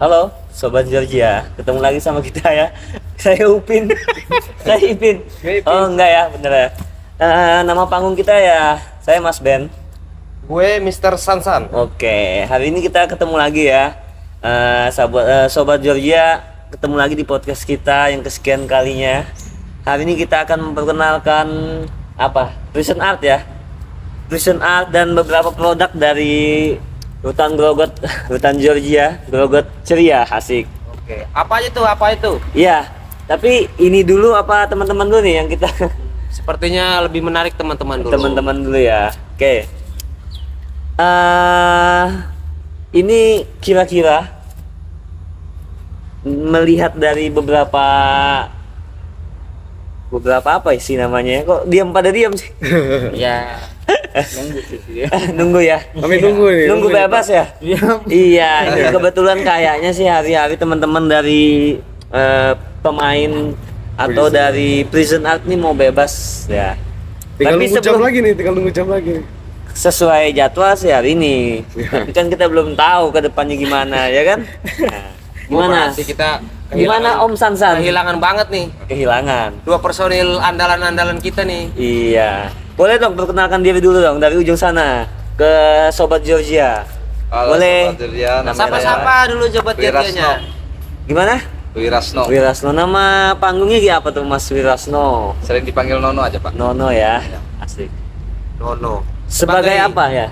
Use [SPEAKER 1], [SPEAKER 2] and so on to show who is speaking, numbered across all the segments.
[SPEAKER 1] Halo, Sobat Georgia. Ketemu lagi sama kita ya. Saya Upin. Saya Ipin. Oh enggak ya, bener ya. Nama panggung kita ya, saya Mas Ben.
[SPEAKER 2] Gue Mr. Sansan.
[SPEAKER 1] Oke, hari ini kita ketemu lagi ya. Sobat Georgia, ketemu lagi di podcast kita yang kesekian kalinya. Hari ini kita akan memperkenalkan Prison Art ya. Prison Art dan beberapa produk dari Hutan Grogot, Hutan Georgia, Grogot ceria, asik.
[SPEAKER 2] Oke. Apa itu?
[SPEAKER 1] Iya, tapi ini dulu teman-teman dulu nih yang kita
[SPEAKER 2] Sepertinya lebih menarik teman-teman dulu.
[SPEAKER 1] teman-teman dulu ya. Oke. Ini kira-kira melihat dari beberapa apa sih namanya? Kok pada diam sih?
[SPEAKER 2] Ya.
[SPEAKER 1] Nunggu ya.
[SPEAKER 3] Kami nunggu nih.
[SPEAKER 1] Nunggu bebas ya? Iya, ini kebetulan kayaknya sih hari-hari teman-teman dari pemain atau dari Prison Art nih mau bebas ya.
[SPEAKER 3] Tinggal
[SPEAKER 1] Tapi
[SPEAKER 3] nunggu jam lagi nih.
[SPEAKER 1] sesuai jadwal sih hari ini. Tapi kan kita belum tahu ke depannya gimana ya kan? Nah, gimana?
[SPEAKER 2] Berarti kita
[SPEAKER 1] Gimana Om Sansan?
[SPEAKER 2] kehilangan banget nih.
[SPEAKER 1] Kehilangan.
[SPEAKER 2] 2 personil andalan-andalan kita nih.
[SPEAKER 1] Iya. Boleh dong perkenalkan diri dulu dong dari ujung sana ke Sobat Georgia.
[SPEAKER 4] Halo,
[SPEAKER 1] Boleh.
[SPEAKER 4] Sobat Georgia, namanya
[SPEAKER 2] Sapa-sapa dulu Sobat
[SPEAKER 4] Wirasno.
[SPEAKER 2] Georgianya.
[SPEAKER 1] Gimana?
[SPEAKER 4] Wirasno.
[SPEAKER 1] Wirasno, nama panggungnya apa tuh Mas Wirasno?
[SPEAKER 4] Sering dipanggil Nono aja, Pak.
[SPEAKER 1] Nono ya. Asik.
[SPEAKER 2] Nono.
[SPEAKER 1] Sebagai apa ya?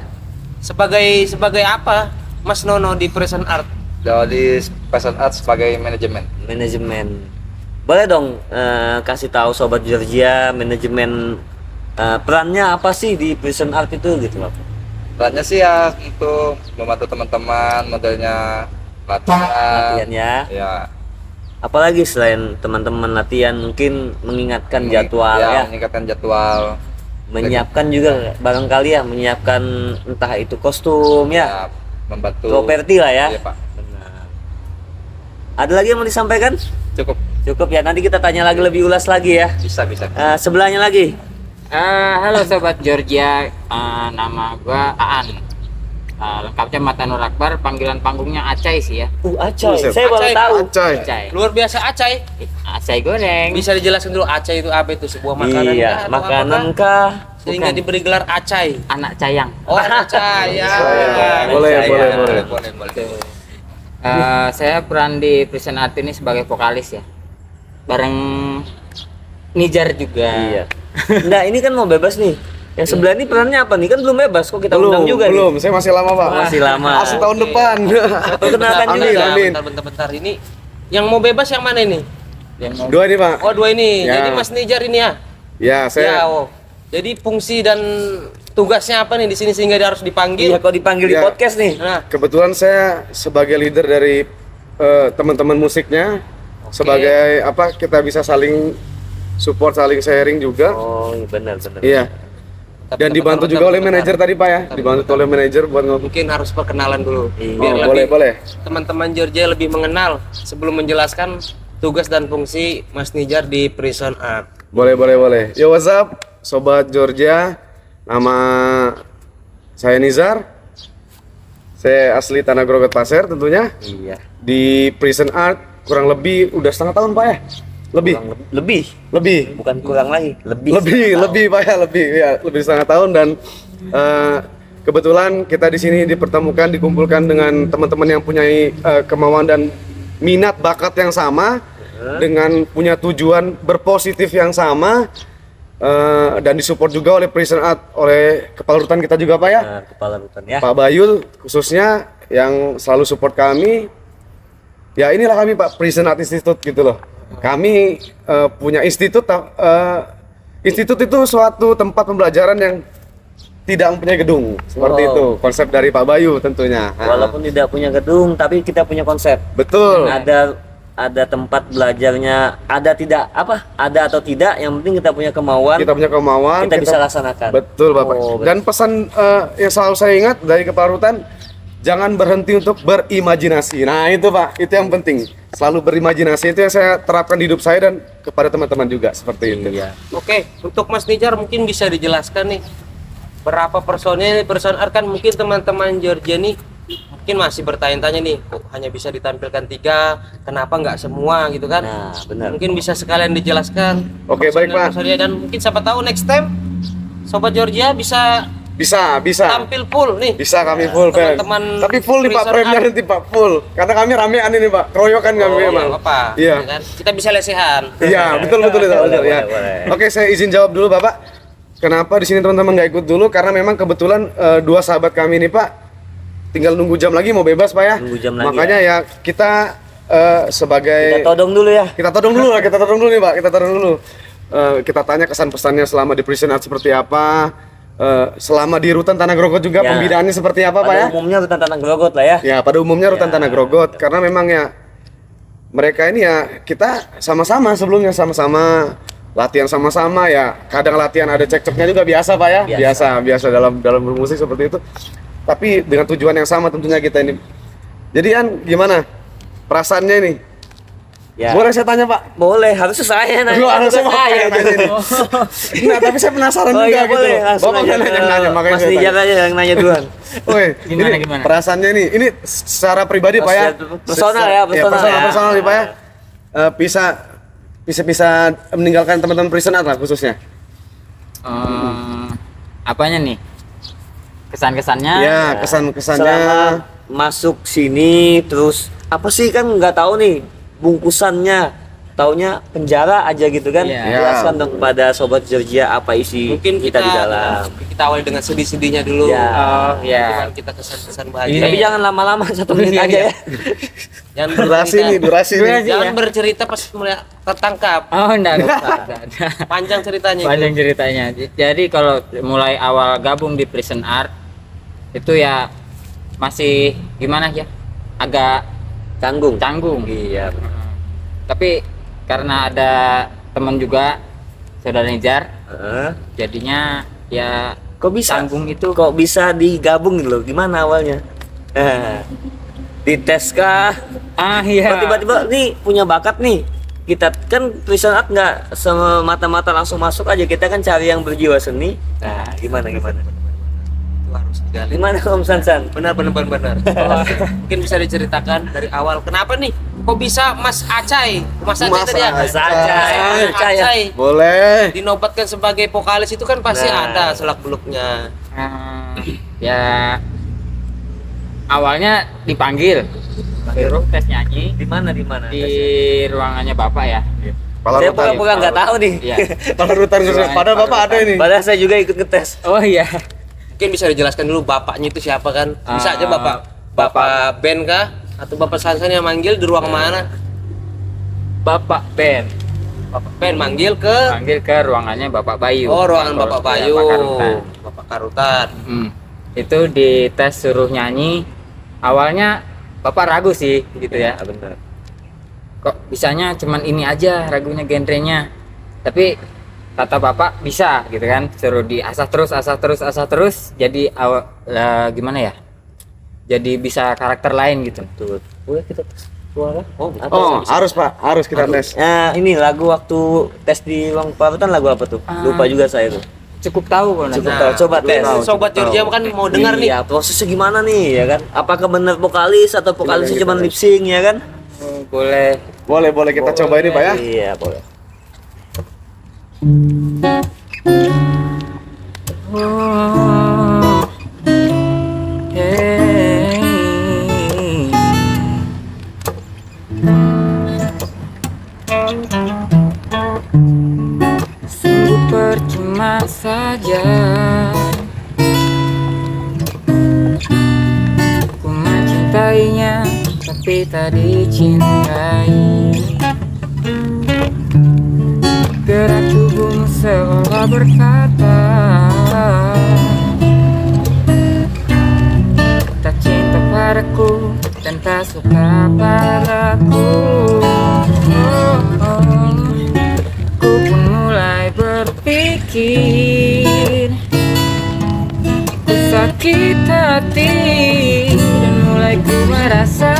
[SPEAKER 2] Sebagai apa? Mas Nono di Prison Art.
[SPEAKER 4] Di Prison Art sebagai manajemen.
[SPEAKER 1] Manajemen. Boleh dong kasih tahu Sobat Georgia manajemen perannya apa sih di Prison Art itu gitu loh.
[SPEAKER 4] Perannya sih ya untuk membantu teman-teman modelnya latihan.
[SPEAKER 1] Latihan ya.
[SPEAKER 4] Ya.
[SPEAKER 1] Apalagi selain teman-teman latihan mungkin mengingatkan jadwal ya.
[SPEAKER 4] Meningkatkan jadwal.
[SPEAKER 1] Menyiapkan juga barangkali ya, menyiapkan entah itu kostum ya.
[SPEAKER 4] Membantu.
[SPEAKER 1] Properti lah ya.
[SPEAKER 4] Iya, Pak.
[SPEAKER 1] Benar. Ada lagi yang mau disampaikan?
[SPEAKER 4] Cukup.
[SPEAKER 1] Cukup ya, nanti kita tanya lagi lebih ulas lagi ya.
[SPEAKER 4] Bisa.
[SPEAKER 1] Sebelahnya lagi.
[SPEAKER 5] Halo Sobat Georgia, nama gua Aan. Lengkapnya Mata Nur Akbar, panggilan panggungnya Acai sih ya.
[SPEAKER 1] Acai.
[SPEAKER 3] Buset.
[SPEAKER 1] Saya baru
[SPEAKER 2] Acai.
[SPEAKER 1] tahu.
[SPEAKER 3] Acai.
[SPEAKER 5] Acai.
[SPEAKER 2] Luar biasa acai.
[SPEAKER 5] Acai goreng.
[SPEAKER 2] Bisa dijelaskan dulu acai itu apa itu? Sebuah makanan
[SPEAKER 1] Iya,
[SPEAKER 2] kah atau
[SPEAKER 1] makanan
[SPEAKER 2] apakah?
[SPEAKER 1] kah?
[SPEAKER 2] Sehingga
[SPEAKER 5] Bukan.
[SPEAKER 2] diberi gelar acai.
[SPEAKER 5] Anak cayang.
[SPEAKER 2] Oh, acai ya.
[SPEAKER 3] Boleh.
[SPEAKER 5] Saya peran di Prison Art ini sebagai vokalis ya. Bareng Nijar juga.
[SPEAKER 1] Iya. Nah, ini kan mau bebas nih. Yang sebelah ini perannya apa nih? Kan belum bebas kok kita undang juga
[SPEAKER 3] belum.
[SPEAKER 1] nih.
[SPEAKER 3] Saya masih lama, Pak.
[SPEAKER 1] Masih lama.
[SPEAKER 3] Masih tahun
[SPEAKER 2] Oke.
[SPEAKER 3] depan.
[SPEAKER 1] Perkenalkan juga.
[SPEAKER 3] Amin.
[SPEAKER 2] Bentar. Ini yang mau bebas yang mana ini?
[SPEAKER 5] Yang mau
[SPEAKER 3] 2 nih, Pak.
[SPEAKER 2] Oh, 2 ini.
[SPEAKER 3] Ya.
[SPEAKER 2] Jadi Mas Nijar ini ya.
[SPEAKER 3] Ya,
[SPEAKER 2] Ya,
[SPEAKER 3] saya
[SPEAKER 2] oh. Jadi fungsi dan tugasnya apa nih di sini sehingga dia harus dipanggil?
[SPEAKER 1] Iya, kok dipanggil di
[SPEAKER 3] Iya.
[SPEAKER 1] podcast nih.
[SPEAKER 2] Nah,
[SPEAKER 3] kebetulan saya sebagai leader dari teman-teman musiknya. Sebagai kita bisa saling support, saling sharing juga.
[SPEAKER 1] Oh, iya, benar.
[SPEAKER 3] Iya. Dan dibantu juga oleh manajer tadi, Pak ya. Dibantu oleh manajer buat ngomong.
[SPEAKER 2] mungkin harus perkenalan dulu.
[SPEAKER 1] Iya.
[SPEAKER 2] Biar
[SPEAKER 3] Oh,
[SPEAKER 2] lebih
[SPEAKER 3] boleh.
[SPEAKER 2] teman-teman Georgia lebih mengenal sebelum menjelaskan tugas dan fungsi Mas Nijar di Prison Art.
[SPEAKER 3] Boleh. Yo, what's up, Sobat Georgia. Nama saya Nizar. Saya asli Tanah Grogot Pasir tentunya.
[SPEAKER 1] Iya.
[SPEAKER 3] Di Prison Art kurang lebih udah setengah tahun, Pak ya? Lebih.
[SPEAKER 1] Bukan kurang lagi, lebih.
[SPEAKER 3] Lebih, Pak ya, lebih setengah tahun. Dan kebetulan kita di sini dikumpulkan dengan teman-teman yang punya kemauan dan minat bakat yang sama, dengan punya tujuan berpositif yang sama, dan disupport juga oleh Prison Art, oleh Kepala Rutan kita juga, Pak ya,
[SPEAKER 1] Nah, kepala rutan ya.
[SPEAKER 3] Pak Bayul khususnya yang selalu support kami. Ya inilah kami, Pak, Prison Art Institute gitu loh. Kami punya institut. Institut itu suatu tempat pembelajaran yang tidak mempunyai gedung, seperti
[SPEAKER 1] Wow.
[SPEAKER 3] itu konsep dari Pak Bayu tentunya.
[SPEAKER 1] Walaupun tidak punya gedung, tapi kita punya konsep.
[SPEAKER 3] Betul.
[SPEAKER 1] Ada tempat belajarnya, ada atau tidak, yang penting kita punya kemauan,
[SPEAKER 3] Kita punya kemauan,
[SPEAKER 1] kita bisa laksanakan.
[SPEAKER 3] Betul, Bapak.
[SPEAKER 1] Oh,
[SPEAKER 3] Dan pesan yang selalu saya ingat dari Kepala Rutan, jangan berhenti untuk berimajinasi. Nah itu, Pak, itu yang penting. Selalu berimajinasi, itu yang saya terapkan di hidup saya dan kepada teman-teman juga seperti itu.
[SPEAKER 1] Iya.
[SPEAKER 2] Oke, untuk Mas Nijar mungkin bisa dijelaskan nih berapa personil Prison Art, kan mungkin teman-teman Georgia nih mungkin masih bertanya-tanya nih, kok hanya bisa ditampilkan 3, kenapa nggak semua gitu kan?
[SPEAKER 1] Nah, benar.
[SPEAKER 2] Mungkin bisa sekalian dijelaskan.
[SPEAKER 3] Oke, baik, Pak.
[SPEAKER 2] maksudnya, dan mungkin siapa tahu next time Sobat Georgia bisa
[SPEAKER 3] Bisa.
[SPEAKER 2] tampil full nih.
[SPEAKER 3] Bisa kami full, Pak.
[SPEAKER 2] teman-teman
[SPEAKER 3] Tapi full nih Pak,
[SPEAKER 2] Prison
[SPEAKER 3] frame-nya
[SPEAKER 2] Art.
[SPEAKER 3] nanti Pak, full. Karena kami ramean ini Pak, keroyokan kami
[SPEAKER 2] Oh,
[SPEAKER 3] memang.
[SPEAKER 2] nggak apa-apa.
[SPEAKER 3] Iya.
[SPEAKER 2] Ya kan? Kita bisa lesehan.
[SPEAKER 3] Iya, betul itu,
[SPEAKER 1] Boleh,
[SPEAKER 3] betul ya.
[SPEAKER 1] boleh.
[SPEAKER 3] Oke, saya izin jawab dulu Bapak. Kenapa di sini teman-teman nggak ikut dulu? Karena memang kebetulan 2 sahabat kami ini Pak tinggal nunggu jam lagi mau bebas Pak ya.
[SPEAKER 1] Nunggu jam lagi,
[SPEAKER 3] Makanya ya kita sebagai
[SPEAKER 1] Kita todong dulu ya.
[SPEAKER 3] kita todong dulu lah, kita todong dulu nih Pak, kita todong dulu. Kita tanya kesan pesannya selama di Prison Art seperti apa, selama di Rutan Tanah Grogot juga
[SPEAKER 1] Ya.
[SPEAKER 3] pembinaannya seperti apa Pak ya?
[SPEAKER 1] Pada umumnya Rutan Tanah Grogot lah ya.
[SPEAKER 3] Ya pada umumnya Rutan
[SPEAKER 1] Ya.
[SPEAKER 3] Tanah Grogot karena memang ya mereka ini ya kita sama-sama sebelumnya sama-sama latihan sama-sama ya, kadang latihan ada cekcoknya juga biasa Pak ya, biasa dalam bermusik seperti itu, tapi dengan tujuan yang sama tentunya kita ini. Jadi kan gimana perasaannya ini?
[SPEAKER 1] Ya.
[SPEAKER 3] Boleh saya tanya Pak?
[SPEAKER 1] Boleh, harusnya saya nanya.
[SPEAKER 3] Lu harusnya
[SPEAKER 1] Bukan
[SPEAKER 3] saya
[SPEAKER 1] saya.
[SPEAKER 3] nanya ini. Nah, tapi saya penasaran
[SPEAKER 1] Oh
[SPEAKER 3] juga
[SPEAKER 1] iya
[SPEAKER 3] gitu.
[SPEAKER 1] boleh,
[SPEAKER 3] loh.
[SPEAKER 1] langsung
[SPEAKER 3] Bapak
[SPEAKER 1] aja
[SPEAKER 3] kan
[SPEAKER 1] ke
[SPEAKER 3] yang nanya, makanya
[SPEAKER 1] Mas
[SPEAKER 3] saya
[SPEAKER 1] Nijar
[SPEAKER 3] tanya.
[SPEAKER 1] aja yang nanya duluan.
[SPEAKER 3] Woi,
[SPEAKER 5] Gimana,
[SPEAKER 3] ini
[SPEAKER 5] gimana?
[SPEAKER 3] perasaannya nih, ini secara pribadi Pak ya.
[SPEAKER 1] Personal ya, personal ya.
[SPEAKER 3] personal nih Pak ya. Bisa meninggalkan teman-teman Prison Art lah khususnya.
[SPEAKER 5] Apanya nih? Kesan-kesannya?
[SPEAKER 3] Ya, kesan-kesannya.
[SPEAKER 1] Selama masuk sini terus apa sih kan nggak tahu nih bungkusannya. Taunya penjara aja gitu kan.
[SPEAKER 5] Iya.
[SPEAKER 1] Jelaskan dong kepada Sobat Georgia apa isi
[SPEAKER 2] Mungkin
[SPEAKER 1] kita di dalam.
[SPEAKER 2] kita awali dengan sedih-sedihnya dulu.
[SPEAKER 1] Ya.
[SPEAKER 5] Oh, ya.
[SPEAKER 2] Dengan kita kesan-kesan bahagia.
[SPEAKER 1] Tapi jangan lama-lama 1 menit
[SPEAKER 5] Iya,
[SPEAKER 1] aja ya.
[SPEAKER 2] Jangan
[SPEAKER 3] Durasi nih, durasi nih.
[SPEAKER 2] Jangan bercerita pas mulai tertangkap.
[SPEAKER 5] Oh, enggak.
[SPEAKER 2] Panjang ceritanya itu.
[SPEAKER 5] Panjang ceritanya. Jadi kalau mulai awal gabung di Prison Art itu ya masih gimana ya? Agak
[SPEAKER 1] Canggung.
[SPEAKER 5] canggung.
[SPEAKER 1] Iya.
[SPEAKER 5] Tapi karena ada teman juga saudara Nijar,
[SPEAKER 1] Heeh.
[SPEAKER 5] jadinya ya
[SPEAKER 1] Kok bisa?
[SPEAKER 5] canggung itu
[SPEAKER 1] Kok bisa digabung gitu loh? Gimana awalnya? Dites kah?
[SPEAKER 5] iya.
[SPEAKER 1] Kok tiba-tiba nih punya bakat nih? Kita kan Prison Art nggak semata-mata langsung masuk aja. Kita kan cari yang berjiwa seni. Nah, gimana?
[SPEAKER 2] Itu harus digali.
[SPEAKER 1] Gimana Om Sansan?
[SPEAKER 2] Benar. Mungkin bisa diceritakan dari awal. Kenapa nih? Kok bisa Mas Acai? Mas Acai
[SPEAKER 3] Mas
[SPEAKER 2] tadi ya?
[SPEAKER 3] Acai.
[SPEAKER 2] Mas Acai.
[SPEAKER 3] Boleh.
[SPEAKER 2] Dinobatkan sebagai vokalis itu kan pasti
[SPEAKER 1] Nah.
[SPEAKER 2] ada selak-beluknya.
[SPEAKER 5] Ya awalnya dipanggil suruh tes nyanyi
[SPEAKER 1] Di mana?
[SPEAKER 5] di ruangannya bapak ya.
[SPEAKER 3] Kepala
[SPEAKER 1] Saya
[SPEAKER 3] rutan.
[SPEAKER 1] pura-pura nggak tahu nih.
[SPEAKER 5] Iya.
[SPEAKER 3] Kepala rutan khususnya. Padahal Bapak ada ini.
[SPEAKER 1] Padahal saya juga ikut ngetes.
[SPEAKER 5] Oh iya.
[SPEAKER 2] Mungkin bisa dijelaskan dulu bapaknya itu siapa kan? Bisa aja bapak band kah? Atau bapak Sansan yang manggil di ruang mana?
[SPEAKER 5] Bapak Ben
[SPEAKER 2] Bapak band manggil ke
[SPEAKER 5] panggil ke ruangannya Bapak Bayu.
[SPEAKER 2] ruangan Bapak Bayu.
[SPEAKER 5] Bapak Karutan.
[SPEAKER 2] Bapak Karutan.
[SPEAKER 5] Itu di tes suruh nyanyi. Awalnya Bapak ragu sih gitu ya.
[SPEAKER 1] Benar.
[SPEAKER 5] Kok bisanya cuman ini aja ragunya genrenya. Tapi kata Bapak bisa gitu kan. Suruh diasah terus jadi gimana ya? Jadi bisa karakter lain gitu.
[SPEAKER 1] Tuh. Boleh kita tes suara?
[SPEAKER 3] Oh, harus Pak, harus kita tes.
[SPEAKER 1] Nah, ini lagu waktu tes di ruang perawatan lagu apa tuh? Lupa juga saya tuh.
[SPEAKER 5] Cukup tahu kalau
[SPEAKER 1] Cukup
[SPEAKER 5] nanti.
[SPEAKER 1] tahu. Coba tes.
[SPEAKER 2] Sobat Georgia kan mau dengar nih.
[SPEAKER 1] Iya, prosesnya gimana nih ya kan? Apakah benar vokalis atau vokalisnya cuma lip sync ya kan?
[SPEAKER 5] Oh, boleh.
[SPEAKER 3] Boleh kita coba ini Pak ya.
[SPEAKER 1] Iya, boleh.
[SPEAKER 5] Sungguh percuma saja ku mencintainya tapi tak dicintai. Gerak tubuhmu seolah berkata tak cinta padaku dan tak suka padaku. Ku pun mulai berpikir ku sakit hati dan mulai ku merasa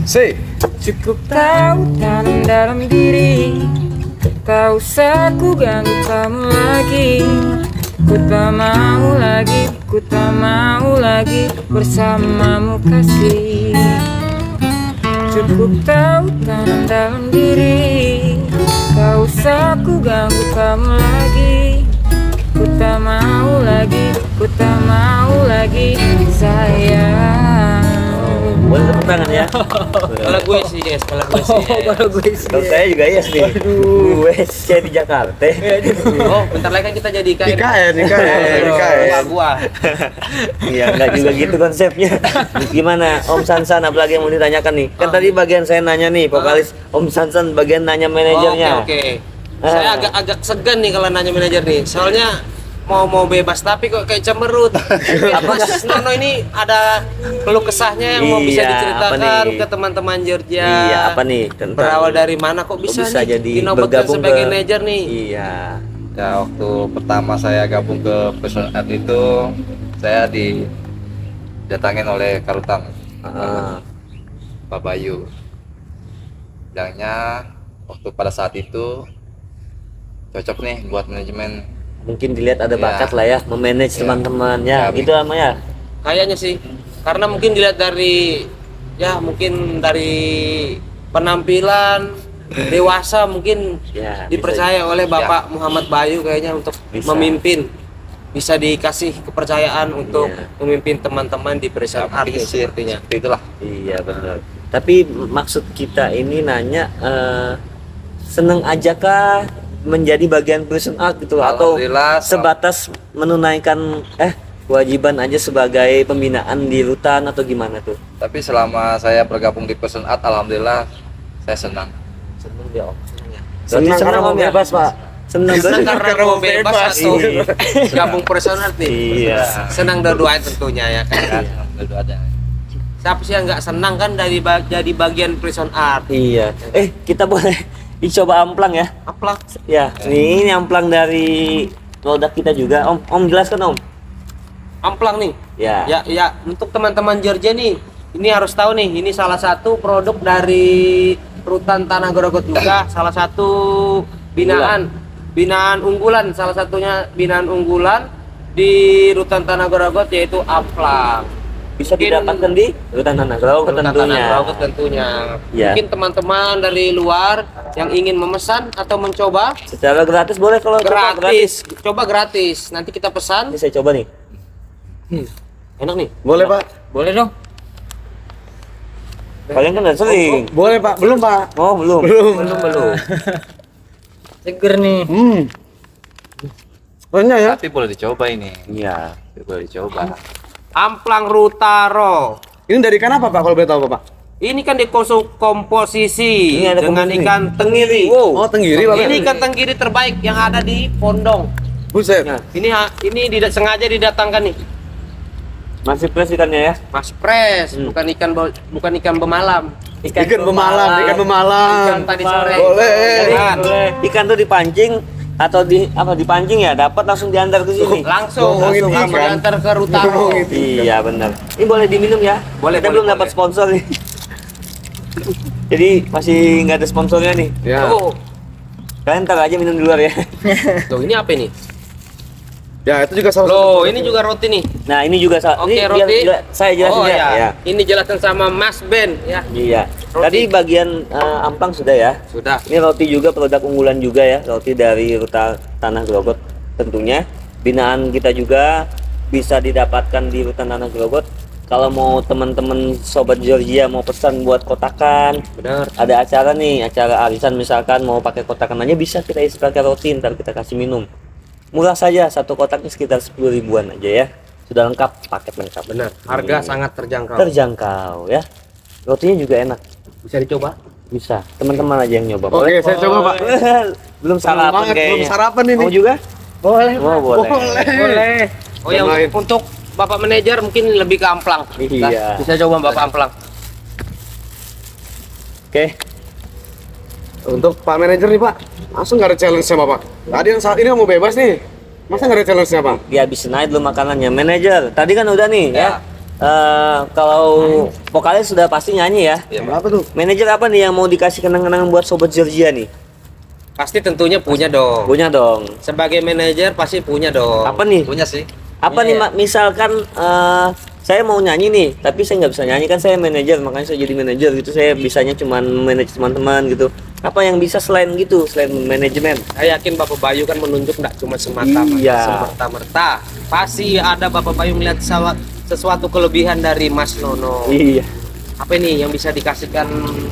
[SPEAKER 3] Si.
[SPEAKER 5] cukup tahu dalam diri. Tak usah ku ganggu kamu lagi. Ku tak mau lagi ku tak mau lagi bersamamu kasih. Cukup tahu tanam dalam diri, kau usah ku ganggu kamu lagi. Ku tak mau lagi, ku tak mau lagi sayang.
[SPEAKER 1] Boleh tepuk tangan ya.
[SPEAKER 2] Kalau gue sih yes, kalau gue sih yes.
[SPEAKER 5] Kalau gue sih
[SPEAKER 1] Kalau saya juga yes nih. Gue saya di Jakarta.
[SPEAKER 2] Oh, bentar lagi kan kita jadi IKN.
[SPEAKER 3] IKN.
[SPEAKER 2] Gua.
[SPEAKER 1] Iya, enggak juga gitu konsepnya. Gimana Om Sansan, apalagi yang mau ditanyakan nih? Kan tadi bagian saya nanya nih, vokalis Om Sansan bagian nanya manajernya.
[SPEAKER 2] Oke. Saya agak segan nih kalau nanya manajer nih. Soalnya mau bebas tapi kok kayak cemerut. Mas Nono ini ada keluh kesahnya yang mau bisa
[SPEAKER 1] Iya,
[SPEAKER 2] diceritakan
[SPEAKER 1] apa nih?
[SPEAKER 2] ke teman-teman Georgia.
[SPEAKER 1] Iya, apa nih? Tentang
[SPEAKER 2] Berawal dari mana kok bisa, nih
[SPEAKER 1] jadi
[SPEAKER 2] dinobatkan
[SPEAKER 1] bergabung
[SPEAKER 2] sebagai
[SPEAKER 1] ke
[SPEAKER 2] manajer nih?
[SPEAKER 1] Iya.
[SPEAKER 4] Ya waktu pertama saya gabung ke Person Art itu saya didatangin oleh Karutan
[SPEAKER 1] Ah,
[SPEAKER 4] Pak Bayu. Bilangnya waktu pada saat itu cocok nih buat manajemen.
[SPEAKER 1] mungkin dilihat ada
[SPEAKER 4] Iya.
[SPEAKER 1] bakat lah ya, memanage
[SPEAKER 4] Iya.
[SPEAKER 1] teman-teman ya,
[SPEAKER 4] Ya,
[SPEAKER 1] gitu ama ya.
[SPEAKER 2] Kayaknya sih, karena mungkin dilihat dari mungkin dari penampilan dewasa mungkin
[SPEAKER 1] Ya,
[SPEAKER 2] dipercaya oleh Bapak Muhammad Bayu kayaknya untuk
[SPEAKER 1] Bisa.
[SPEAKER 2] memimpin, bisa dikasih kepercayaan untuk
[SPEAKER 1] Iya.
[SPEAKER 2] memimpin teman-teman di Person Art
[SPEAKER 4] Mungkin
[SPEAKER 2] nih
[SPEAKER 4] sih,
[SPEAKER 2] sepertinya.
[SPEAKER 4] seperti itulah.
[SPEAKER 1] Iya benar. Tapi maksud kita ini nanya seneng aja kah menjadi bagian person art gitu atau
[SPEAKER 4] Alhamdulillah,
[SPEAKER 1] sebatas menunaikan kewajiban aja sebagai pembinaan di rutan atau gimana tuh?
[SPEAKER 4] Tapi selama saya bergabung di Person Art, alhamdulillah saya senang.
[SPEAKER 1] Seneng ya Om. Seneng ya.
[SPEAKER 3] Senang karena mau bebas, Pak.
[SPEAKER 1] Seneng
[SPEAKER 2] Senang
[SPEAKER 1] banget.
[SPEAKER 2] karena mau bebas atau
[SPEAKER 1] Iya.
[SPEAKER 2] gabung Person Art nih?
[SPEAKER 1] Iya.
[SPEAKER 2] Senang dua-duanya tentunya ya kan.
[SPEAKER 4] Kan, alhamdulillah ada.
[SPEAKER 2] Siapa sih yang nggak senang kan dari jadi bagian Person Art?
[SPEAKER 1] Iya. Kita boleh dicoba amplang ya?
[SPEAKER 2] Apalah.
[SPEAKER 1] Ya, ini amplang dari produk kita juga. Om jelaskan Om.
[SPEAKER 2] Amplang nih.
[SPEAKER 1] Ya.
[SPEAKER 2] Ya, untuk teman-teman Georgia nih, ini harus tahu nih, ini salah satu produk dari Rutan Tanah Grogol juga, salah satu binaan unggulan, salah satunya binaan unggulan di Rutan Tanah Grogol yaitu amplang.
[SPEAKER 1] Bisa
[SPEAKER 2] Mungkin-
[SPEAKER 1] didapatkan di Rutan Tanah Grogol
[SPEAKER 2] Rutan
[SPEAKER 1] tentunya.
[SPEAKER 2] Tanah Grogol tentunya.
[SPEAKER 1] Ya.
[SPEAKER 2] Mungkin teman-teman dari luar yang ingin memesan atau mencoba
[SPEAKER 1] Secara gratis boleh kalau coba
[SPEAKER 2] gratis. Coba gratis. Nanti kita pesan.
[SPEAKER 1] Ini saya coba nih.
[SPEAKER 2] Enak nih.
[SPEAKER 3] Boleh, Pak?
[SPEAKER 5] boleh dong.
[SPEAKER 1] Kalian kan udah sering.
[SPEAKER 3] Boleh, Pak. Belum, Pak.
[SPEAKER 1] Oh, belum. Belum.
[SPEAKER 5] Seger nih.
[SPEAKER 3] Renyah ya?
[SPEAKER 4] Tapi boleh dicoba ini.
[SPEAKER 1] Iya.
[SPEAKER 4] Boleh dicoba.
[SPEAKER 2] Amplang Rutaro.
[SPEAKER 3] Ini dari ikan apa, Pak? Kalau boleh tahu, Pak?
[SPEAKER 2] Ini kan komposisi
[SPEAKER 1] Ini ada
[SPEAKER 2] dengan
[SPEAKER 1] komposisi.
[SPEAKER 2] ikan tenggiri.
[SPEAKER 3] Oh, tenggiri, Pak.
[SPEAKER 2] Ini ikan tenggiri terbaik yang ada di Pondong.
[SPEAKER 3] Buset.
[SPEAKER 1] Ya.
[SPEAKER 2] Ini sengaja didatangkan nih.
[SPEAKER 1] Masih fresh ikannya ya.
[SPEAKER 2] Mas Pres, bukan ikan bemalam.
[SPEAKER 3] Ikan bemalam, ikan bemalam.
[SPEAKER 2] Ikan tadi sore.
[SPEAKER 3] Boleh.
[SPEAKER 2] Jangan.
[SPEAKER 1] Ikan tuh dipancing atau dipancing ya, dapat langsung diantar ke sini.
[SPEAKER 2] Langsung
[SPEAKER 3] Ngomongin
[SPEAKER 2] langsung
[SPEAKER 3] ikan.
[SPEAKER 2] diantar ke Rutaro.
[SPEAKER 3] Ngomongin.
[SPEAKER 1] Iya benar. Ini boleh diminum ya?
[SPEAKER 2] Boleh,
[SPEAKER 1] Kita
[SPEAKER 2] boleh,
[SPEAKER 1] belum dapat
[SPEAKER 2] boleh.
[SPEAKER 1] sponsor nih. Jadi masih nggak ada sponsornya nih.
[SPEAKER 3] Ya.
[SPEAKER 2] Oh,
[SPEAKER 1] Kalian ntar aja minum di luar ya.
[SPEAKER 2] loh ini apa ini?
[SPEAKER 3] Ya, itu juga salah
[SPEAKER 2] Loh, ini juga roti nih.
[SPEAKER 1] Nah ini juga
[SPEAKER 2] Oke,
[SPEAKER 1] ini
[SPEAKER 2] roti.
[SPEAKER 1] saya jelasin
[SPEAKER 2] Oh
[SPEAKER 1] ya.
[SPEAKER 2] ya. Ini jelaskan sama Mas Ben ya.
[SPEAKER 1] Iya.
[SPEAKER 2] Roti.
[SPEAKER 1] Tadi bagian amplang sudah ya.
[SPEAKER 2] Sudah.
[SPEAKER 1] Ini roti juga produk unggulan juga ya, roti dari Rutan Tanah Grogol tentunya. Binaan kita juga bisa didapatkan di Rutan Tanah Grogol. Kalau mau teman-teman sobat Georgia mau pesan buat kotakan,
[SPEAKER 2] Benar.
[SPEAKER 1] ada acara nih, acara arisan misalkan mau pakai kotakan aja bisa kita isi pakai roti, ntar kita kasih minum. Murah saja, satu kotaknya sekitar 10 ribuan aja ya. Sudah lengkap, paket lengkap.
[SPEAKER 2] Benar. Harga sangat terjangkau.
[SPEAKER 1] Terjangkau ya. Rotinya juga enak.
[SPEAKER 2] Bisa dicoba.
[SPEAKER 1] Bisa, teman-teman aja yang nyoba.
[SPEAKER 3] Oke, saya coba, Pak.
[SPEAKER 1] Belum sarapan
[SPEAKER 3] Banget,
[SPEAKER 1] kayaknya.
[SPEAKER 3] belum sarapan ini.
[SPEAKER 1] Mau juga?
[SPEAKER 5] Boleh.
[SPEAKER 1] Oh, boleh.
[SPEAKER 3] Boleh.
[SPEAKER 2] Oh ya,
[SPEAKER 3] Yang lain.
[SPEAKER 2] untuk Bapak manajer mungkin lebih ke amplang.
[SPEAKER 1] Iya.
[SPEAKER 2] Nah, bisa coba Bapak amplang.
[SPEAKER 1] Oke.
[SPEAKER 3] Untuk Pak manajer nih, Pak. Langsung nggak ada challenge-nya, Pak. Tadi yang saat ini mau bebas nih. Masa nggak ada challenge-nya, Pak?
[SPEAKER 1] Dihabisin aja dulu makanannya. Manajer, tadi kan udah nih ya.
[SPEAKER 4] Ya.
[SPEAKER 1] Kalau vokalis sudah pasti nyanyi ya.
[SPEAKER 4] Iya, Pak.
[SPEAKER 3] Berapa tuh?
[SPEAKER 1] Manajer apa nih yang mau dikasih kenang-kenangan buat sobat Georgia nih?
[SPEAKER 2] Pasti tentunya punya dong.
[SPEAKER 1] Punya dong.
[SPEAKER 2] Sebagai manajer pasti punya dong.
[SPEAKER 1] Apa nih?
[SPEAKER 4] Punya sih.
[SPEAKER 1] Apa nih misalkan saya mau nyanyi nih, tapi saya nggak bisa nyanyi kan saya manajer, makanya saya jadi manajer gitu. Saya bisanya cuman manage teman-teman gitu. Apa yang bisa selain gitu, selain manajemen?
[SPEAKER 2] Saya yakin Bapak Bayu kan menunjuk enggak cuma semata-merta. Pasti ada Bapak Bayu melihat sesuatu kelebihan dari Mas Nono.
[SPEAKER 1] Iya.
[SPEAKER 2] Apa nih yang bisa dikasihkan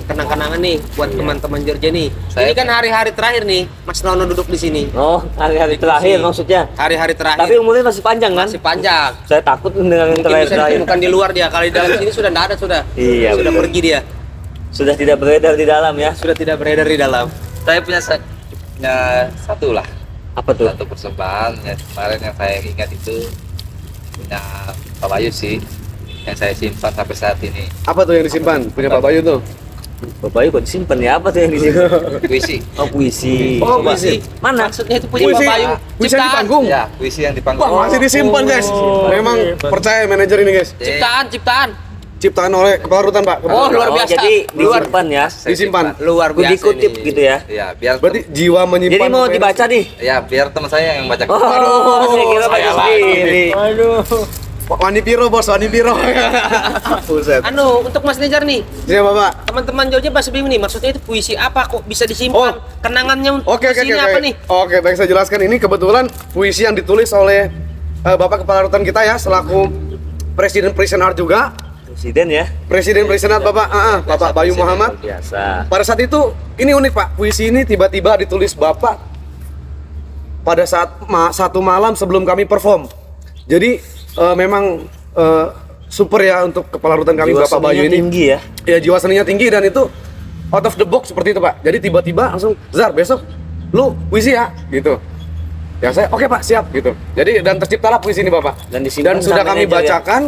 [SPEAKER 2] kenang-kenangan nih buat teman-teman Georgia nih?
[SPEAKER 4] Saya-
[SPEAKER 2] Ini kan hari-hari terakhir nih Mas Nono duduk di sini.
[SPEAKER 1] Oh, hari-hari terakhir maksudnya.
[SPEAKER 2] Hari-hari terakhir.
[SPEAKER 1] Tapi umurnya masih panjang kan?
[SPEAKER 2] masih panjang.
[SPEAKER 1] Saya takut dengan yang
[SPEAKER 2] Mungkin bisa
[SPEAKER 1] terakhir.
[SPEAKER 2] ditemukan di luar dia. Kalau di dalam sini sudah enggak ada sudah.
[SPEAKER 1] Iya,
[SPEAKER 2] Sudah
[SPEAKER 1] benar.
[SPEAKER 2] pergi dia.
[SPEAKER 1] Sudah tidak beredar di dalam ya.
[SPEAKER 2] Sudah tidak beredar di dalam.
[SPEAKER 4] Saya punya satu lah,
[SPEAKER 1] Apa tuh?
[SPEAKER 4] satu persembahan yang kemarin yang saya ingat itu punya Pak Bayu sih, yang saya simpan sampai saat ini.
[SPEAKER 3] Apa tuh yang disimpan? Punya Pak Bayu tuh.
[SPEAKER 1] Bapak Bayu kok disimpan ya? Apa tuh yang disimpan?
[SPEAKER 4] Puisi.
[SPEAKER 1] Oh, puisi.
[SPEAKER 2] Oh,
[SPEAKER 1] Coba.
[SPEAKER 2] puisi.
[SPEAKER 1] Mana?
[SPEAKER 2] Maksudnya itu punya
[SPEAKER 3] Puisi,
[SPEAKER 2] Bapak Bayu.
[SPEAKER 3] puisi yang di panggung.
[SPEAKER 4] Ya, puisi yang di panggung.
[SPEAKER 3] Wah, masih disimpan guys. Memang percaya manajer ini guys.
[SPEAKER 2] Ciptaan.
[SPEAKER 3] Ciptaan oleh Kepala Rutan Pak.
[SPEAKER 2] Oh, luar
[SPEAKER 1] Oh,
[SPEAKER 2] biasa.
[SPEAKER 1] jadi
[SPEAKER 2] Luar.
[SPEAKER 1] disimpan ya.
[SPEAKER 4] Saya
[SPEAKER 3] Disimpan.
[SPEAKER 4] simpan.
[SPEAKER 2] Luar biasa.
[SPEAKER 1] Dikutip
[SPEAKER 2] ini.
[SPEAKER 1] gitu ya.
[SPEAKER 4] Ya, biar
[SPEAKER 3] Berarti jiwa menyimpan.
[SPEAKER 1] Jadi mau
[SPEAKER 3] apa ini?
[SPEAKER 1] dibaca nih.
[SPEAKER 4] ya biar teman saya yang baca.
[SPEAKER 1] Oh, saya kira baca
[SPEAKER 4] saya
[SPEAKER 1] sendiri.
[SPEAKER 3] Wani Piro bos, Wani Piro. Buset.
[SPEAKER 2] Anu, untuk Mas Nejar nih,
[SPEAKER 3] Siapa Pak?
[SPEAKER 2] teman-teman Georgia pasti bingung nih, maksudnya itu puisi apa kok bisa disimpan?
[SPEAKER 3] Oh.
[SPEAKER 2] Kenangannya
[SPEAKER 3] Oke oke
[SPEAKER 2] puisinya
[SPEAKER 3] oke.
[SPEAKER 2] apa nih?
[SPEAKER 3] Oke, baik saya jelaskan ini kebetulan puisi yang ditulis oleh Bapak Kepala Rutan kita ya selaku Presiden Prison Art juga.
[SPEAKER 1] Presiden ya.
[SPEAKER 3] Presiden Prison Art Bapak Bapak Bayu Muhammad.
[SPEAKER 1] Biasa.
[SPEAKER 3] Pada saat itu ini unik Pak, puisi ini tiba-tiba ditulis Bapak pada saat satu malam sebelum kami perform. Jadi memang super ya untuk Kepala Rutan kami
[SPEAKER 1] Jiwa
[SPEAKER 3] Bapak Bayu
[SPEAKER 1] seninya
[SPEAKER 3] ini.
[SPEAKER 1] tinggi ya.
[SPEAKER 3] Ya jiwa seninya tinggi dan itu out of the box seperti itu Pak. Jadi tiba-tiba langsung Zar besok lu puisi ya gitu. Ya saya oke Pak siap gitu. Jadi dan terciptalah puisi ini Bapak.
[SPEAKER 1] Dan disimpan
[SPEAKER 3] sudah
[SPEAKER 1] sama
[SPEAKER 3] kami
[SPEAKER 1] manajer, ya?
[SPEAKER 3] bacakan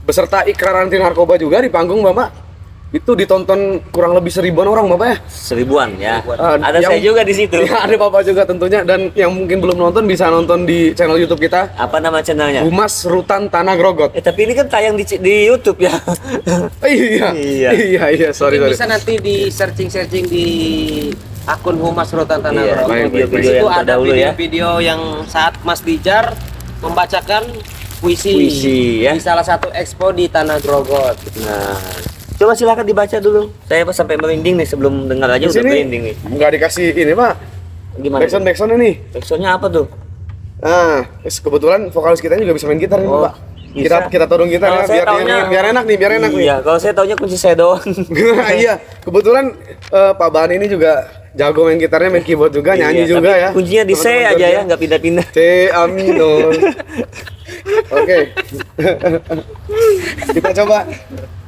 [SPEAKER 3] beserta ikrar anti narkoba juga di panggung Bapak. Itu ditonton kurang lebih 1000-an orang Bapak ya.
[SPEAKER 1] 1000-an ya.
[SPEAKER 3] Eh,
[SPEAKER 1] Ada
[SPEAKER 3] yang-
[SPEAKER 1] saya juga di situ.
[SPEAKER 3] Ya, ada Bapak juga tentunya dan yang mungkin belum nonton bisa nonton di channel YouTube kita
[SPEAKER 1] Apa nama channelnya?
[SPEAKER 3] Humas Rutan Tanah Grogot.
[SPEAKER 1] Tapi ini kan tayang di YouTube ya. Iya.
[SPEAKER 3] Iya, sorry.
[SPEAKER 2] Mungkin bisa nanti di searching di akun Humas Rutan Tanah
[SPEAKER 1] Iya,
[SPEAKER 2] Grogot.
[SPEAKER 3] baik,
[SPEAKER 1] video-video
[SPEAKER 2] Itu
[SPEAKER 1] yang
[SPEAKER 2] ada
[SPEAKER 1] terdahulu ya.
[SPEAKER 2] video-video yang saat Mas Dijar membacakan puisi,
[SPEAKER 1] Puisi, ya.
[SPEAKER 2] di salah satu expo di Tanah Grogot.
[SPEAKER 1] Nah, coba silakan dibaca dulu. Saya pas sampai merinding nih sebelum dengar aja
[SPEAKER 3] Di
[SPEAKER 1] udah
[SPEAKER 3] sini
[SPEAKER 1] merinding nih.
[SPEAKER 3] nggak dikasih ini Pak.
[SPEAKER 1] Gimana?
[SPEAKER 3] Backsound ini.
[SPEAKER 1] Backsoundnya apa tuh?
[SPEAKER 3] Nah, kebetulan vokalis kita juga bisa main gitar nih,
[SPEAKER 1] Oh,
[SPEAKER 3] Pak.
[SPEAKER 1] bisa.
[SPEAKER 3] Kita todong gitar
[SPEAKER 1] Kalau
[SPEAKER 3] ya
[SPEAKER 1] saya
[SPEAKER 3] biar
[SPEAKER 1] taunya-
[SPEAKER 3] biar enak nih.
[SPEAKER 1] Iya, kalau saya taunya kunci saya doang.
[SPEAKER 3] Iya, kebetulan Pak Bahan ini juga jago main gitarnya, main keyboard juga, nyanyi
[SPEAKER 1] Iya,
[SPEAKER 3] juga
[SPEAKER 1] tapi
[SPEAKER 3] ya.
[SPEAKER 1] Kuncinya di C
[SPEAKER 3] Teman-teman
[SPEAKER 1] aja ya,
[SPEAKER 3] Georgia.
[SPEAKER 1] nggak pindah-pindah.
[SPEAKER 3] C aminor. Oke. Kita coba.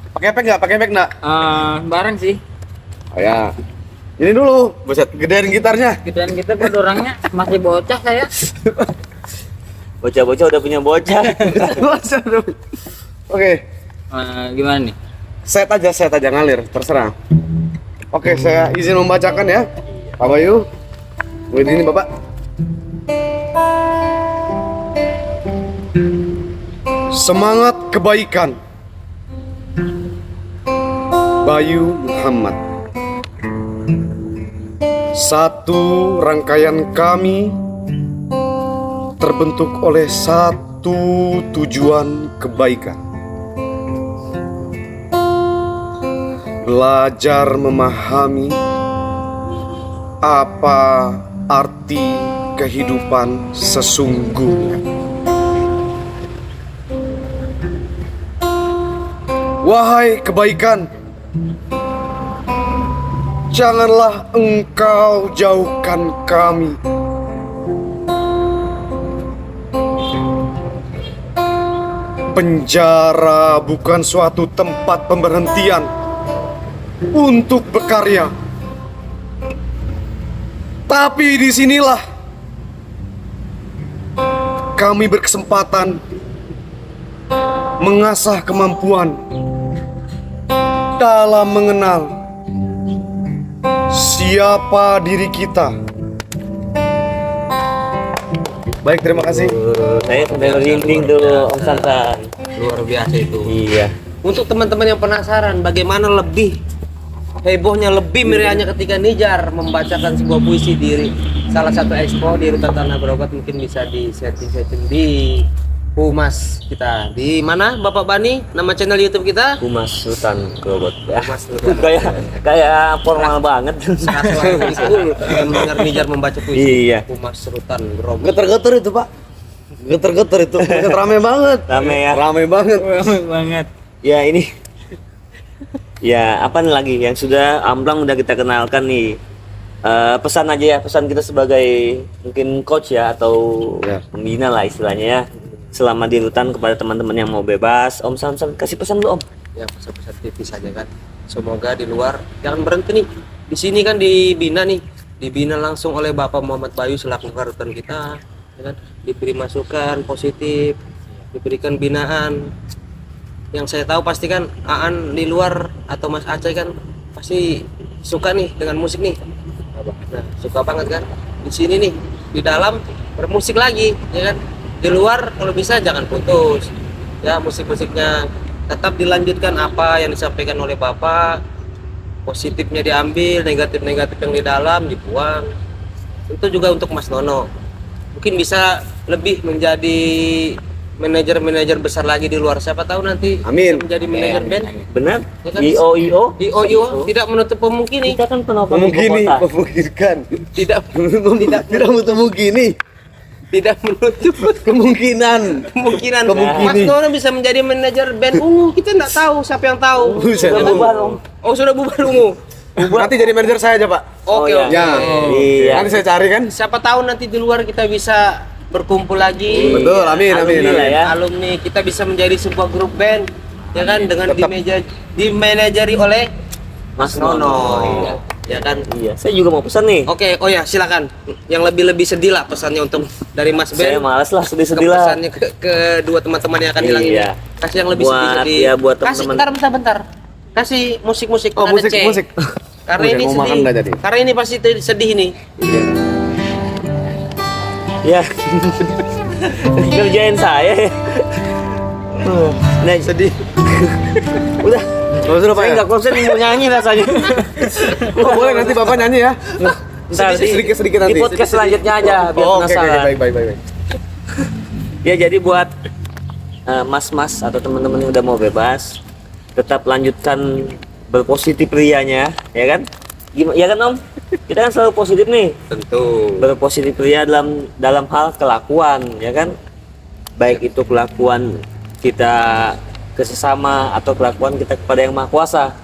[SPEAKER 3] Pakai efek nggak?
[SPEAKER 5] Bareng sih.
[SPEAKER 3] Oh ya. Ini dulu, buset, gedein gitarnya.
[SPEAKER 5] Dan kita orangnya masih bocah saya.
[SPEAKER 1] Bocah-bocah udah punya bocah.
[SPEAKER 3] Oke,
[SPEAKER 5] Gimana nih?
[SPEAKER 3] set aja ngalir, terserah. Oke, saya izin membacakan ya. Pak Bayu. Ini Bapak. Semangat kebaikan. Bayu Muhammad. Satu rangkaian kami terbentuk oleh satu tujuan kebaikan. Belajar memahami apa arti kehidupan sesungguhnya. Wahai kebaikan, janganlah engkau jauhkan kami. Penjara bukan suatu tempat pemberhentian untuk berkarya. Tapi disinilah kami berkesempatan mengasah kemampuan dalam mengenal siapa diri kita. Baik, terima kasih.
[SPEAKER 1] Saya sampai merinding tuh Om Santan.
[SPEAKER 2] Luar biasa itu.
[SPEAKER 1] Iya.
[SPEAKER 2] Untuk teman-teman yang penasaran bagaimana lebih hebohnya, lebih meriahnya ketika Nijar membacakan sebuah puisi di salah satu expo di Rutan Tanah Grogot, mungkin bisa di setting di Humas kita. Di mana Bapak Bani? Nama channel YouTube kita?
[SPEAKER 1] Humas Sultan Grobot. Ya.
[SPEAKER 2] Humas Sultan.
[SPEAKER 1] kayak formal banget.
[SPEAKER 2] Mendengar Nijar membaca puisi.
[SPEAKER 1] Iya.
[SPEAKER 2] Humas Sultan Grobot.
[SPEAKER 3] Geter-geter itu pak, geter-geter itu, rame banget.
[SPEAKER 1] Rame ya.
[SPEAKER 3] Rame banget.
[SPEAKER 5] banget.
[SPEAKER 1] Ya ini. Ya apa nih lagi yang sudah Amplang udah kita kenalkan nih. Pesan aja ya, pesan kita sebagai mungkin coach ya atau
[SPEAKER 3] Ya.
[SPEAKER 1] pembina lah istilahnya ya. Selama di rutan kepada teman-teman yang mau bebas, Om Samsan kasih pesan lu Om.
[SPEAKER 2] Ya pesan-pesan tipis saja kan. Semoga di luar jangan berhenti nih. Di sini kan dibina nih, dibina langsung oleh Bapak Muhammad Bayu selaku karutan kita, ya kan? Diberi masukan positif, diberikan binaan. Yang saya tahu pasti kan Aan di luar atau Mas Aceh kan pasti suka nih dengan musik nih. Nah, suka banget kan. Di sini nih, di dalam bermusik lagi, ya kan. Di luar kalau bisa jangan putus. Ya, musik-musiknya tetap dilanjutkan apa yang disampaikan oleh Bapak. Positifnya diambil, negatif-negatif yang di dalam dibuang. Itu juga untuk Mas Nono. Mungkin bisa lebih menjadi manajer-manajer besar lagi di luar. Siapa tahu nanti
[SPEAKER 3] Amin.
[SPEAKER 2] bisa menjadi manajer band.
[SPEAKER 1] Benar?
[SPEAKER 2] Ya kan?
[SPEAKER 1] IO
[SPEAKER 2] Di OIO tidak menutup kemungkinan.
[SPEAKER 1] Kita kan penopang
[SPEAKER 3] Memungkini,
[SPEAKER 1] ibu kota.
[SPEAKER 3] memungkinkan.
[SPEAKER 2] Tidak
[SPEAKER 3] Tidak memungkini.
[SPEAKER 2] tidak menutup
[SPEAKER 3] Kemungkinan.
[SPEAKER 2] kemungkinan.
[SPEAKER 3] Kemungkinan.
[SPEAKER 2] Mas Nono bisa menjadi manajer band Ungu. Kita nggak tahu siapa yang tahu.
[SPEAKER 3] Buset.
[SPEAKER 2] Ya kan?
[SPEAKER 1] Bubar, Om.
[SPEAKER 2] Oh sudah bubar Ungu.
[SPEAKER 3] Nanti jadi manajer saya aja pak.
[SPEAKER 2] Oke
[SPEAKER 1] Oh,
[SPEAKER 2] oke.
[SPEAKER 3] Ya.
[SPEAKER 1] Iya.
[SPEAKER 3] Nanti saya cari kan.
[SPEAKER 2] Siapa tahu nanti di luar kita bisa berkumpul lagi.
[SPEAKER 3] Betul, amin, amin,
[SPEAKER 1] Alhamdulillah
[SPEAKER 3] amin.
[SPEAKER 1] ya.
[SPEAKER 2] Alumni kita bisa menjadi sebuah grup band. Ya kan dengan
[SPEAKER 3] Tetap.
[SPEAKER 2] dimanajeri oleh
[SPEAKER 1] Mas
[SPEAKER 2] Nono.
[SPEAKER 1] Nono.
[SPEAKER 2] Ya kan.
[SPEAKER 1] Iya, saya juga mau pesan nih.
[SPEAKER 2] Oke, oh ya silakan. Yang lebih sedih lah pesannya untuk dari Mas
[SPEAKER 1] Saya
[SPEAKER 2] Ben.
[SPEAKER 1] malas lah, sedih-sedih lah.
[SPEAKER 2] Pesannya ke kedua teman-teman yang akan hilang ini.
[SPEAKER 1] Iya.
[SPEAKER 2] Kasih yang lebih
[SPEAKER 1] Buat-
[SPEAKER 2] sedih-sedih.
[SPEAKER 1] ya, buat
[SPEAKER 2] Kasih
[SPEAKER 1] teman-teman.
[SPEAKER 2] bentar. Kasih musik-musik.
[SPEAKER 3] Oh
[SPEAKER 2] nada
[SPEAKER 3] musik,
[SPEAKER 2] C.
[SPEAKER 3] musik.
[SPEAKER 2] Karena
[SPEAKER 3] Musik,
[SPEAKER 2] ini
[SPEAKER 3] mau makan
[SPEAKER 2] sedih.
[SPEAKER 3] dah jadi.
[SPEAKER 2] Karena ini pasti sedih nih.
[SPEAKER 1] Ya. Kerjain saya ya. Nah, sedih. Udah.
[SPEAKER 3] Oh, sudah pak
[SPEAKER 1] Saya
[SPEAKER 3] ya?
[SPEAKER 1] nggak konsen mau nyanyi rasanya.
[SPEAKER 3] Oh, boleh nanti bapak nyanyi ya.
[SPEAKER 1] Ntar
[SPEAKER 3] Sedikit nanti.
[SPEAKER 1] Di podcast selanjutnya aja biar
[SPEAKER 3] Oh, oke,
[SPEAKER 1] penasaran.
[SPEAKER 3] baik, baik.
[SPEAKER 1] Ya jadi buat mas-mas atau teman-teman yang udah mau bebas, tetap lanjutkan berpositif rianya, ya kan? Gimana? Ya kan Om? Kita kan selalu positif nih.
[SPEAKER 2] Tentu.
[SPEAKER 1] Berpositif ria dalam hal kelakuan, ya kan? Baik itu kelakuan kita ke sesama atau kelakuan kita kepada yang maha kuasa.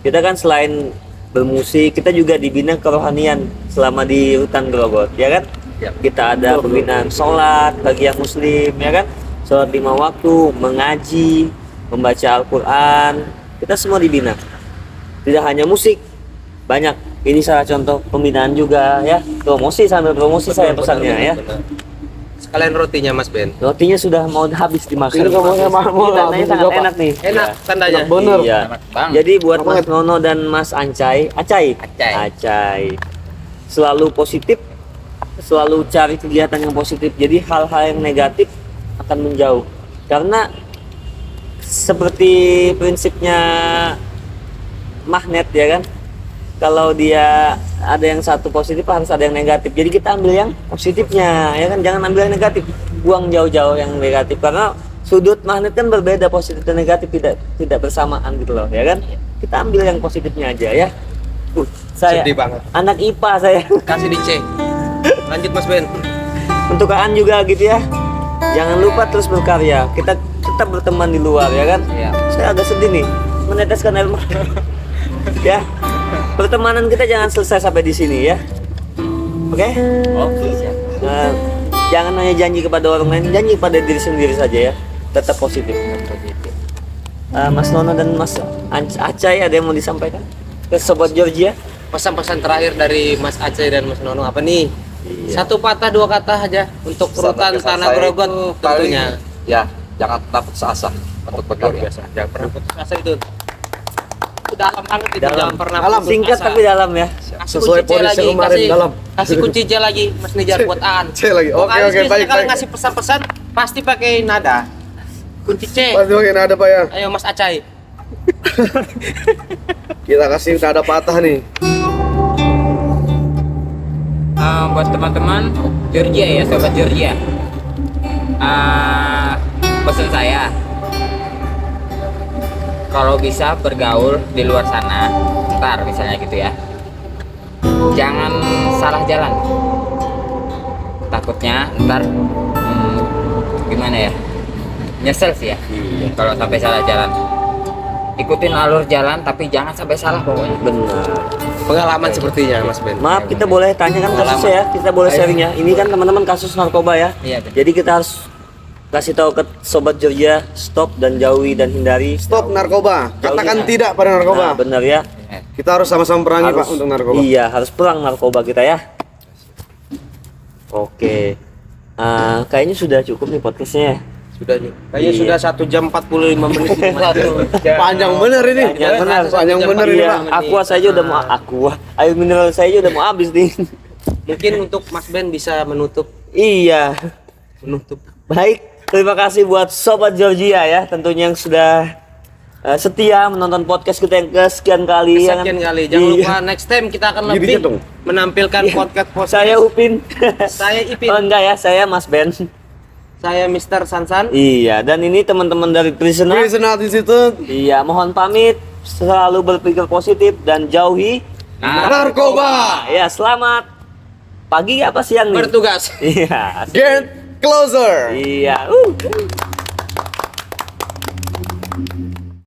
[SPEAKER 1] Kita kan selain bermusik, kita juga dibina kerohanian selama di hutan Grogot, ya kan?
[SPEAKER 2] Ya.
[SPEAKER 1] Kita ada pembinaan sholat bagi yang muslim, ya kan? Sholat 5 waktu, mengaji, membaca Al-Quran, kita semua dibina. Tidak hanya musik, banyak. Ini salah contoh pembinaan juga ya. Promosi sambil promosi saya pesannya ya.
[SPEAKER 2] Sekalian rotinya Mas Ben.
[SPEAKER 1] Rotinya sudah mau habis dimakan.
[SPEAKER 3] Ini kamu mau
[SPEAKER 1] Ini tandanya
[SPEAKER 3] habis
[SPEAKER 1] sangat
[SPEAKER 3] juga, Pak.
[SPEAKER 1] enak nih.
[SPEAKER 2] Enak tandanya.
[SPEAKER 3] Bener.
[SPEAKER 1] Iya.
[SPEAKER 5] Bang.
[SPEAKER 1] Jadi buat Mas Nono dan Mas Acai,
[SPEAKER 5] Acai.
[SPEAKER 1] selalu positif, selalu cari kegiatan yang positif. Jadi hal-hal yang negatif akan menjauh. Karena seperti prinsipnya magnet ya kan. Kalau dia ada yang satu positif harus ada yang negatif. Jadi kita ambil yang positifnya ya kan, jangan ambil yang negatif. Buang jauh-jauh yang negatif karena sudut magnet kan berbeda, positif dan negatif tidak bersamaan gitu loh ya kan. Kita ambil yang positifnya aja ya. Saya
[SPEAKER 2] Sedih banget.
[SPEAKER 1] anak IPA saya.
[SPEAKER 2] Kasih di C. Lanjut Mas Ben.
[SPEAKER 1] Untuk Aan juga gitu ya. Jangan lupa terus berkarya. Kita tetap berteman di luar ya kan.
[SPEAKER 5] Iya.
[SPEAKER 1] Saya agak sedih nih meneteskan air mata. Ya. Pertemanan kita jangan selesai sampai di sini ya. Oke?
[SPEAKER 5] Oke, siap.
[SPEAKER 1] Jangan hanya janji kepada orang lain, janji pada diri sendiri saja ya. Tetap positif. Mas Nono dan Mas Acai ada yang mau disampaikan ke Sobat Georgia?
[SPEAKER 2] Pesan-pesan terakhir dari Mas Aceh dan Mas Nono apa nih?
[SPEAKER 1] Iya.
[SPEAKER 2] Satu patah dua kata aja untuk rutan
[SPEAKER 4] Pesan
[SPEAKER 2] Tanah
[SPEAKER 4] saya
[SPEAKER 2] Grogot
[SPEAKER 4] itu
[SPEAKER 2] tentunya.
[SPEAKER 4] paling, ya jangan takut seasa untuk berkarya.
[SPEAKER 2] Jangan pernah putus asa itu. Itu dalam banget itu,
[SPEAKER 1] Dalam.
[SPEAKER 2] jangan pernah
[SPEAKER 1] Dalam
[SPEAKER 2] putus
[SPEAKER 1] singkat
[SPEAKER 2] asa.
[SPEAKER 1] tapi dalam ya.
[SPEAKER 2] Kasih
[SPEAKER 3] Sesuai
[SPEAKER 2] kunci C
[SPEAKER 3] polis
[SPEAKER 2] lagi,
[SPEAKER 3] yang kemarin,
[SPEAKER 2] kasih,
[SPEAKER 3] dalam.
[SPEAKER 2] kasih kunci C lagi Mas Nijar buat Aan.
[SPEAKER 3] C lagi. Oke,
[SPEAKER 2] Vokalis
[SPEAKER 3] oke,
[SPEAKER 2] biasanya
[SPEAKER 3] baik,
[SPEAKER 2] kalau
[SPEAKER 3] baik.
[SPEAKER 2] ngasih pesan-pesan pasti pakai nada. Kunci C.
[SPEAKER 3] Pasti mungkin ada pak ya.
[SPEAKER 2] Ayo Mas Acai.
[SPEAKER 3] Kita kasih nada patah nih.
[SPEAKER 5] Buat teman-teman Georgia ya, sobat Georgia. pesan saya, kalau bisa bergaul di luar sana, ntar misalnya gitu ya, jangan salah jalan. Takutnya ntar gimana ya, nyesel sih ya kalau sampai salah jalan. Ikutin alur jalan tapi jangan sampai salah pokoknya.
[SPEAKER 1] Benar.
[SPEAKER 2] Pengalaman sepertinya Mas Ben.
[SPEAKER 1] Maaf, kita boleh tanya kan kasusnya ya, kita boleh sharing ya. Ini kan teman-teman kasus narkoba ya.
[SPEAKER 5] Iya, betul.
[SPEAKER 1] Jadi kita harus kasih tahu ke sobat Georgia, stop dan jauhi dan hindari.
[SPEAKER 3] Stop narkoba. Katakan tidak pada
[SPEAKER 1] Nah,
[SPEAKER 3] narkoba.
[SPEAKER 1] benar ya.
[SPEAKER 3] Kita harus sama-sama perangi Pak untuk narkoba.
[SPEAKER 1] Iya, harus perang narkoba kita ya. Oke. Kayaknya sudah cukup nih podcastnya.
[SPEAKER 2] Sudah nih. Kayaknya
[SPEAKER 1] Iya.
[SPEAKER 2] sudah 1 jam 45 menit ini, Mas Ben.
[SPEAKER 3] Panjang bener ini. Panjang bener ini
[SPEAKER 1] Iya,
[SPEAKER 3] Pak.
[SPEAKER 1] aqua saja udah mau air mineral saya udah mau habis nih.
[SPEAKER 2] Mungkin untuk Mas Ben bisa menutup.
[SPEAKER 1] Iya. Baik, terima kasih buat sobat Georgia ya, tentunya yang sudah setia menonton podcast kita yang kesekian kali. ya kan?
[SPEAKER 2] Sekian kali. Jangan
[SPEAKER 1] Iya.
[SPEAKER 2] lupa next time kita akan
[SPEAKER 3] Gini
[SPEAKER 2] lebih
[SPEAKER 3] dong.
[SPEAKER 2] menampilkan podcast.
[SPEAKER 1] Saya Upin.
[SPEAKER 2] Saya Ipin.
[SPEAKER 1] Oh, enggak ya, saya Mas Ben.
[SPEAKER 2] Saya Mr. Sansan.
[SPEAKER 1] Iya, dan ini teman-teman dari Prisoner.
[SPEAKER 3] Prisoner Institute.
[SPEAKER 1] Iya, mohon pamit, selalu berpikir positif dan jauhi.
[SPEAKER 3] Narkoba.
[SPEAKER 1] Ya, selamat pagi apa siang nih?
[SPEAKER 2] Bertugas.
[SPEAKER 1] Iya.
[SPEAKER 3] Get closer.
[SPEAKER 1] Iya.